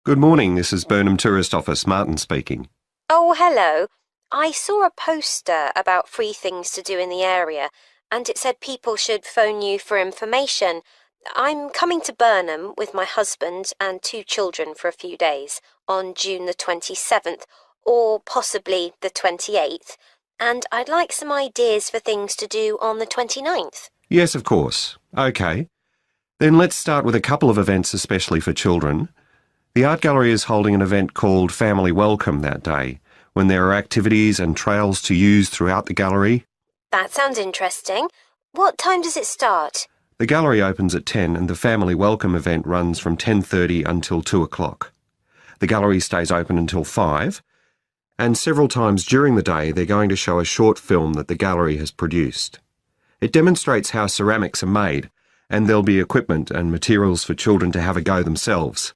Good morning, this is Burnham Tourist Office, Martin speaking. Oh, hello. I saw a poster about free things to do in the area, and it said people should phone you for information. I'm coming to Burnham with my husband and 2 children for a few days on June the 27th, or possibly the 28th, and I'd like some ideas for things to do on the 29th. Yes, of course. OK. Then let's start with a couple of events especially for children. The art gallery is holding an event called Family Welcome that day, when there are activities and trails to use throughout the gallery. That sounds interesting. What time does it start? The gallery opens at 10 and the Family Welcome event runs from 10:30 until 2 o'clock. The gallery stays open until 5, and several times during the day they're going to show a short film that the gallery has produced. It demonstrates how ceramics are made, and there'll be equipment and materials for children to have a go themselves.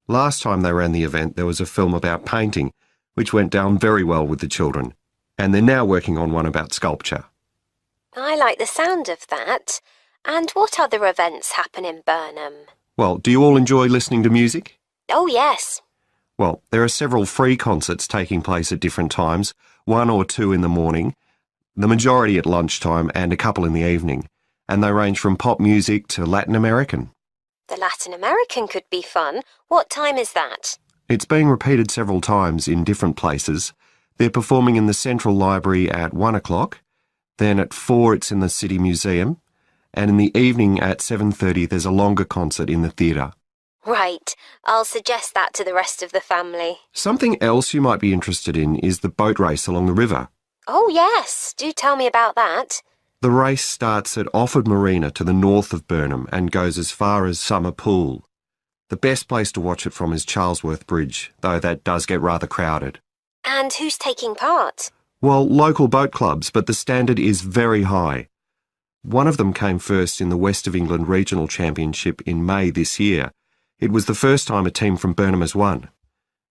Last time they ran the event, there was a film about painting, which went down very well with the children, and they're now working on one about sculpture. I like the sound of that. And what other events happen in Burnham? Well, do you all enjoy listening to music? Oh, yes. Well, there are several free concerts taking place at different times, 1 or 2 in the morning, the majority at lunchtime and a couple in the evening, and they range from pop music to Latin American. The Latin American could be fun. What time is that? It's being repeated several times in different places. They're performing in the Central Library at 1 o'clock, then at 4 it's in the City Museum, and in the evening at 7:30 there's a longer concert in the theatre. Right. I'll suggest that to the rest of the family. Something else you might be interested in is the boat race along the river. Oh, yes. Do tell me about that. The race starts at Offord Marina to the north of Burnham and goes as far as Summer Pool. The best place to watch it from is Charlesworth Bridge, though that does get rather crowded. And who's taking part? Well, local boat clubs, but the standard is very high. One of them came first in the West of England Regional Championship in May this year. It was the first time a team from Burnham has won.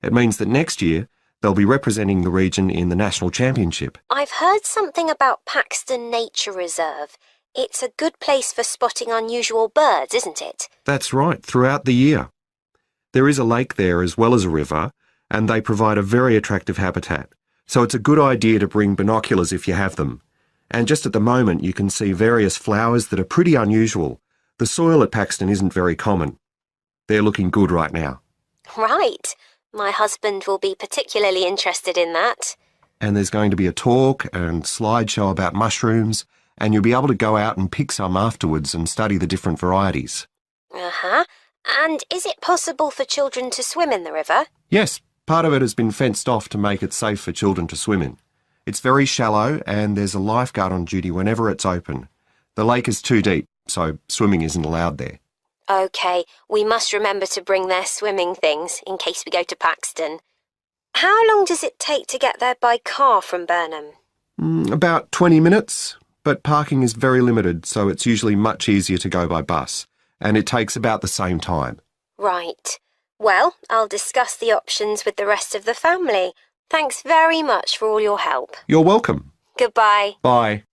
It means that next year they'll be representing the region in the National Championship. I've heard something about Paxton Nature Reserve. It's a good place for spotting unusual birds, isn't it? That's right, throughout the year. There is a lake there as well as a river, and they provide a very attractive habitat. So it's a good idea to bring binoculars if you have them. And just at the moment you can see various flowers that are pretty unusual. The soil at Paxton isn't very common. They're looking good right now. Right. My husband will be particularly interested in that. And there's going to be a talk and slideshow about mushrooms, and you'll be able to go out and pick some afterwards and study the different varieties. Uh-huh. And is it possible for children to swim in the river? Yes, part of it has been fenced off to make it safe for children to swim in. It's very shallow and there's a lifeguard on duty whenever it's open. The lake is too deep, so swimming isn't allowed there. OK, we must remember to bring their swimming things in case we go to Paxton. How long does it take to get there by car from Burnham? About 20 minutes, but parking is very limited, so it's usually much easier to go by bus, and it takes about the same time. Right. Well, I'll discuss the options with the rest of the family. Thanks very much for all your help. You're welcome. Goodbye. Bye.